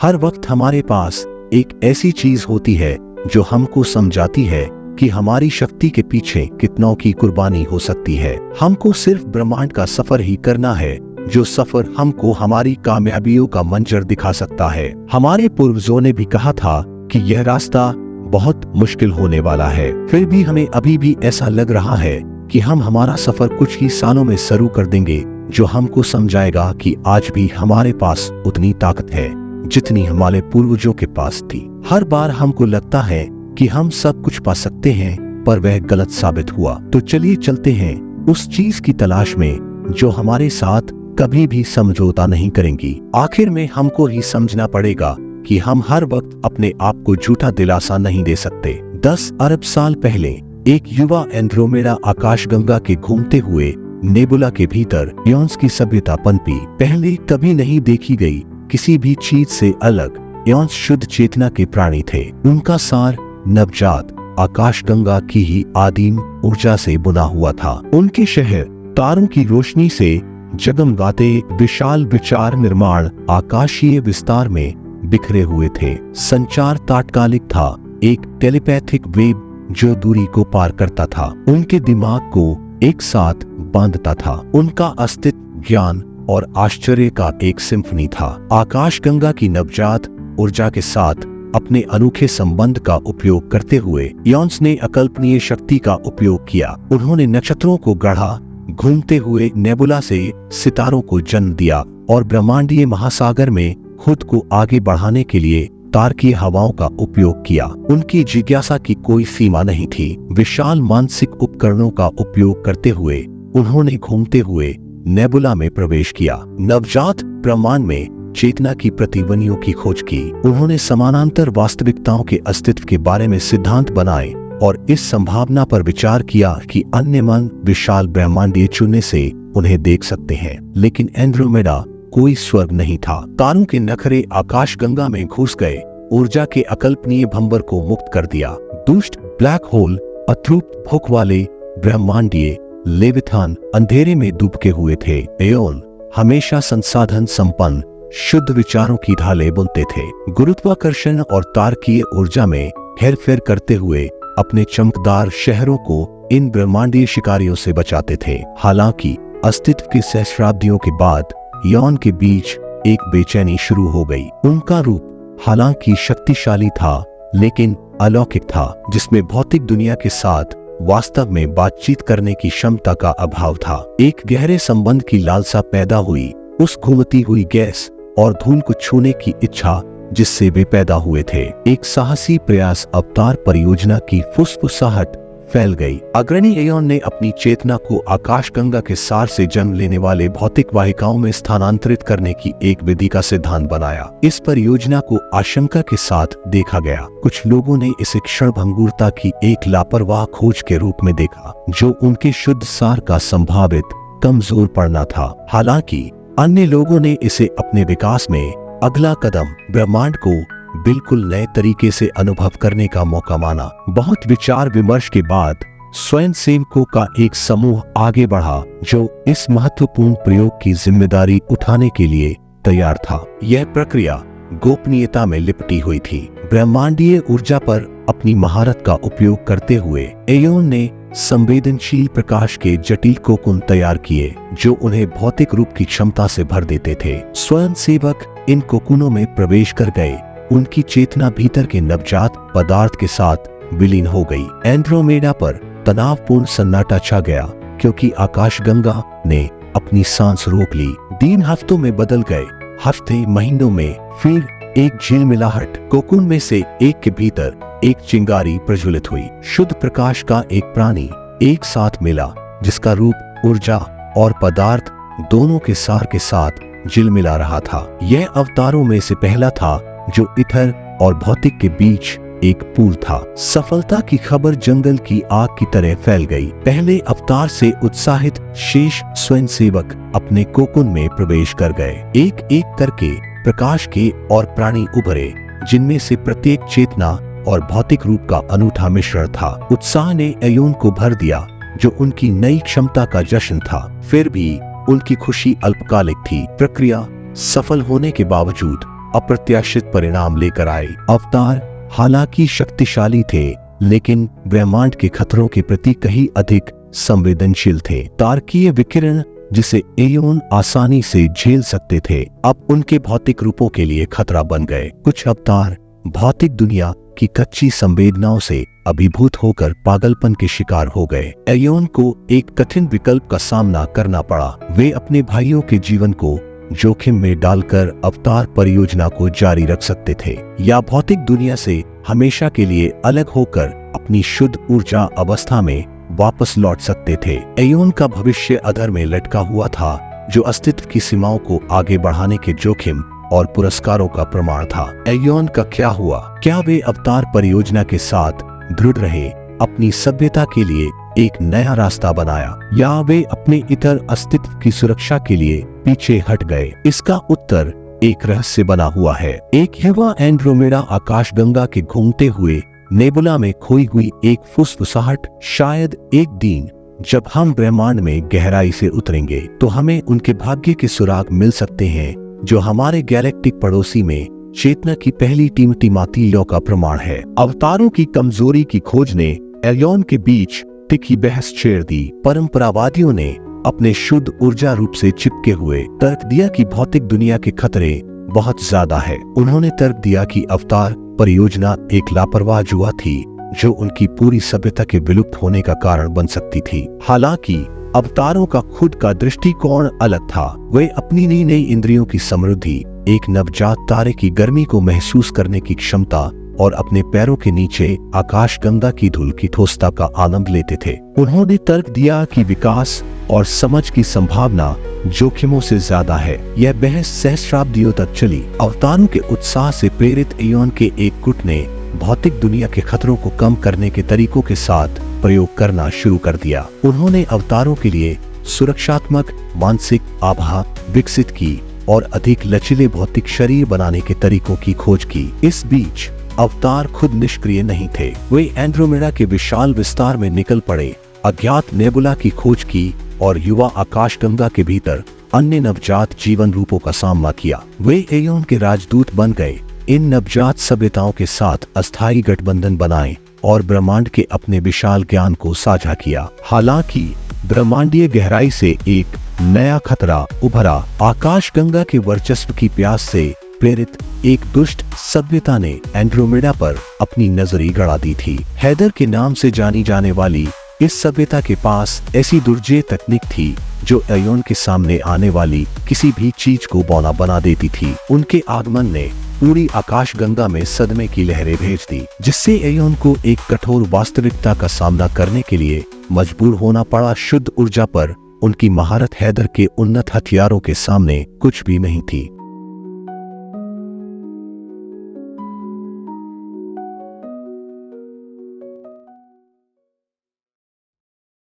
हर वक्त हमारे पास एक ऐसी चीज होती है जो हमको समझाती है कि हमारी शक्ति के पीछे कितनों की कुर्बानी हो सकती है। हमको सिर्फ ब्रह्मांड का सफर ही करना है, जो सफर हमको हमारी कामयाबियों का मंजर दिखा सकता है। हमारे पूर्वजों ने भी कहा था कि यह रास्ता बहुत मुश्किल होने वाला है, फिर भी हमें अभी भी ऐसा लग रहा है कि हम हमारा सफर कुछ ही सालों में शुरू कर देंगे, जो हमको समझाएगा कि आज भी हमारे पास उतनी ताकत है जितनी हमारे पूर्वजों के पास थी। हर बार हमको लगता है कि हम सब कुछ पा सकते हैं, पर वह गलत साबित हुआ। तो चलिए चलते हैं उस चीज की तलाश में जो हमारे साथ कभी भी समझौता नहीं करेंगी। आखिर में हमको ही समझना पड़ेगा कि हम हर वक्त अपने आप को झूठा दिलासा नहीं दे सकते। 10 अरब साल पहले एक युवा एंड्रोमेडा आकाशगंगा के घूमते हुए नेबुला के भीतर इयॉन्स की सभ्यता पनपी। पहले कभी नहीं देखी गई किसी भी चीज से अलग इयॉन्स शुद्ध चेतना के प्राणी थे। उनका सार नवजात आकाशगंगा की ही आदिम ऊर्जा से बुना हुआ था। उनके शहर तारों की रोशनी से जगमगाते विशाल विचार निर्माण आकाशीय विस्तार में बिखरे हुए थे। संचार तात्कालिक था, एक टेलीपैथिक वेब जो दूरी को पार करता था, उनके दिमाग को एक साथ बांधता था। उनका अस्तित्व ज्ञान और आश्चर्य का एक सिम्फनी था। आकाशगंगा की नवजात ऊर्जा के साथ अपने अनोखे संबंध का उपयोग करते हुए इयॉन्स ने अकल्पनीय शक्ति का उपयोग किया। उन्होंने नक्षत्रों को गढ़ा, घूमते हुए नेबुला से सितारों को जन्म दिया और ब्रह्मांडीय महासागर में खुद को आगे बढ़ाने के लिए तारकीय हवाओं का उपयोग किया। उनकी जिज्ञासा की कोई सीमा नहीं थी। विशाल मानसिक उपकरणों का उपयोग करते हुए उन्होंने घूमते हुए नेबुला में प्रवेश किया। नवजात ब्रह्मांड में चेतना की प्रतिध्वनियों की खोज की। उन्होंने समानांतर वास्तविकताओं के अस्तित्व के बारे में सिद्धांत बनाए और इस संभावना पर विचार किया कि अन्य मन विशाल ब्रह्मांडीय चुनने से उन्हें देख सकते हैं। लेकिन एंड्रोमेडा कोई स्वर्ग नहीं था। तारों के नखरे आकाशगंगा में घुस गए, ऊर्जा के अकल्पनीय भंवर को मुक्त कर दिया। दुष्ट ब्लैक होल अतृप्त भूख वाले ब्रह्मांडीय लेविथान अंधेरे में डूबके हुए थे। एओन हमेशा संसाधन संपन्न शुद्ध विचारों की ढालें बुनते थे, गुरुत्वाकर्षण और तारकीय ऊर्जा में हेरफेर करते हुए अपने चमकदार शहरों को इन ब्रह्मांडीय शिकारियों से बचाते थे। हालांकि अस्तित्व के सहस्राब्दियों के बाद इयॉन के बीच एक बेचैनी शुरू हो गई। उनका रूप हालांकि शक्तिशाली था, लेकिन अलौकिक था, जिसमें भौतिक दुनिया के साथ वास्तव में बातचीत करने की क्षमता का अभाव था। एक गहरे संबंध की लालसा पैदा हुई, उस घूमती हुई गैस और धूल को छूने की इच्छा जिससे वे पैदा हुए थे। एक साहसी प्रयास अवतार परियोजना की फुसफुसाहट फैल गई। अग्रणी एओन ने अपनी चेतना को आकाशगंगा के सार से जन्म लेने वाले भौतिक वाहिकाओं में स्थानांतरित करने की एक विधि का सिद्धांत बनाया। इस परियोजना को आशंका के साथ देखा गया। कुछ लोगों ने इसे क्षणभंगुरता की एक लापरवाह खोज के रूप में देखा, जो उनके शुद्ध सार का संभावित कमजोर पड़ना था। हालांकि अन्य लोगों ने इसे अपने विकास में अगला कदम, ब्रह्मांड को बिल्कुल नए तरीके से अनुभव करने का मौका माना। बहुत विचार विमर्श के बाद स्वयंसेवकों का एक समूह आगे बढ़ा, जो इस महत्वपूर्ण प्रयोग की जिम्मेदारी उठाने के लिए तैयार था। यह प्रक्रिया गोपनीयता में लिपटी हुई थी। ब्रह्मांडीय ऊर्जा पर अपनी महारत का उपयोग करते हुए एओन ने संवेदनशील प्रकाश के जटिल कोकुन तैयार किए, जो उन्हें भौतिक रूप की क्षमता से भर देते थे। स्वयंसेवक इन कोकुनों में प्रवेश कर गए। उनकी चेतना भीतर के नवजात पदार्थ के साथ विलीन हो गई। एंड्रोमेडा पर तनावपूर्ण सन्नाटा छा गया, क्योंकि आकाशगंगा ने अपनी सांस रोक ली। दिन हफ्तों में बदल गए, हफ्ते महीनों में, फिर एक झिलमिलाहट। कोकुन में से एक के भीतर एक चिंगारी प्रज्वलित हुई। शुद्ध प्रकाश का एक प्राणी एक साथ मिला, जिसका रूप ऊर्जा और पदार्थ दोनों के सार के साथ झिलमिला रहा था। यह अवतारों में से पहला था जो इथर और भौतिक के बीच एक पुल था। सफलता की खबर जंगल की आग की तरह फैल गई। पहले अवतार से उत्साहित शेष स्वयंसेवक अपने कोकुन में प्रवेश कर गए। एक एक करके प्रकाश के और प्राणी उभरे, जिनमें से प्रत्येक चेतना और भौतिक रूप का अनूठा मिश्रण था। उत्साह ने एओन को भर दिया, जो उनकी नई क्षमता का जश्न था। फिर भी उनकी खुशी अल्पकालिक थी। प्रक्रिया सफल होने के बावजूद अप्रत्याशित परिणाम लेकर आए। अवतार हालांकि शक्तिशाली थे, लेकिन ब्रह्मांड के खतरों के प्रति कहीं अधिक संवेदनशील थे। तारकीय विकिरण जिसे एयोन आसानी से झेल सकते थे, अब उनके भौतिक रूपों के लिए खतरा बन गए। कुछ अवतार भौतिक दुनिया की कच्ची संवेदनाओं से अभिभूत होकर पागलपन के शिकार हो गए। एयोन को एक कठिन विकल्प का सामना करना पड़ा। वे अपने भाइयों के जीवन को जोखिम में डालकर अवतार परियोजना को जारी रख सकते थे, या भौतिक दुनिया से हमेशा के लिए अलग होकर अपनी शुद्ध ऊर्जा अवस्था में वापस लौट सकते थे। एयोन का भविष्य अधर में लटका हुआ था, जो अस्तित्व की सीमाओं को आगे बढ़ाने के जोखिम और पुरस्कारों का प्रमाण था। एयोन का क्या हुआ? क्या वे अवतार परियोजना के साथ दृढ़ रहे, अपनी सभ्यता के लिए एक नया रास्ता बनाया, या वे अपने इतर अस्तित्व की सुरक्षा के लिए पीछे हट गए? इसका उत्तर एक रहस्य बना हुआ है। एक हेवा एंड्रोमेडा आकाशगंगा के घूमते हुए नेबुला में खोई हुई एक फुसफुसाहट। शायद एक दिन जब हम ब्रह्मांड में गहराई से उतरेंगे तो हमें उनके भाग्य के सुराग मिल सकते हैं, जो हमारे गैलेक्टिक पड़ोसी में चेतना की पहली टिमटिमाती लौ का प्रमाण है। अवतारों की कमजोरी की खोज ने एयोन के बीच तिखी बहस छेड़ दी। परंपरावादियों ने अपने शुद्ध ऊर्जा रूप से चिपके हुए तर्क दिया कि भौतिक दुनिया के खतरे बहुत ज्यादा है। उन्होंने तर्क दिया कि अवतार परियोजना एक लापरवाह जुआ थी, जो उनकी पूरी सभ्यता के विलुप्त होने का कारण बन सकती थी। हालांकि अवतारों का खुद का दृष्टिकोण अलग था। वे अपनी नई नई इंद्रियों की समृद्धि, एक नवजात तारे की गर्मी को महसूस करने की क्षमता और अपने पैरों के नीचे आकाशगंगा की धूल की ठोसता का आनंद लेते थे। उन्होंने तर्क दिया कि विकास और समझ की संभावना जोखिमों से ज्यादा है। यह बहस सहस्राब्दियों तक चली। अवतारों के उत्साह से प्रेरित एयोन के एक गुट ने भौतिक दुनिया के खतरों को कम करने के तरीकों के साथ प्रयोग करना शुरू कर दिया। उन्होंने अवतारों के लिए सुरक्षात्मक मानसिक आभा विकसित की और अधिक लचीले भौतिक शरीर बनाने के तरीकों की खोज की। इस बीच अवतार खुद निष्क्रिय नहीं थे। वे एंड्रोमेडा के विशाल विस्तार में निकल पड़े, अज्ञात नेबुला की खोज की और युवा आकाशगंगा के भीतर अन्य नवजात जीवन रूपों का सामना किया। वे एयोन के राजदूत बन गए, इन नवजात सभ्यताओं के साथ अस्थायी गठबंधन बनाए और ब्रह्मांड के अपने विशाल ज्ञान को साझा किया। हालांकि ब्रह्मांडीय गहराई से एक नया खतरा उभरा। आकाशगंगा के वर्चस्व की प्यास से प्रेरित एक दुष्ट सभ्यता ने एंड्रोमेडा पर अपनी नजरी गड़ा दी थी। हैदर के नाम से जानी जाने वाली इस सभ्यता के पास ऐसी दुर्जेय तकनीक थी जो एयोन के सामने आने वाली किसी भी चीज को बौना बना देती थी। उनके आगमन ने पूरी आकाशगंगा में सदमे की लहरें भेज दी, जिससे एयोन को एक कठोर वास्तविकता का सामना करने के लिए मजबूर होना पड़ा। शुद्ध ऊर्जा पर उनकी महारत हैदर के उन्नत हथियारों के सामने कुछ भी नहीं थी।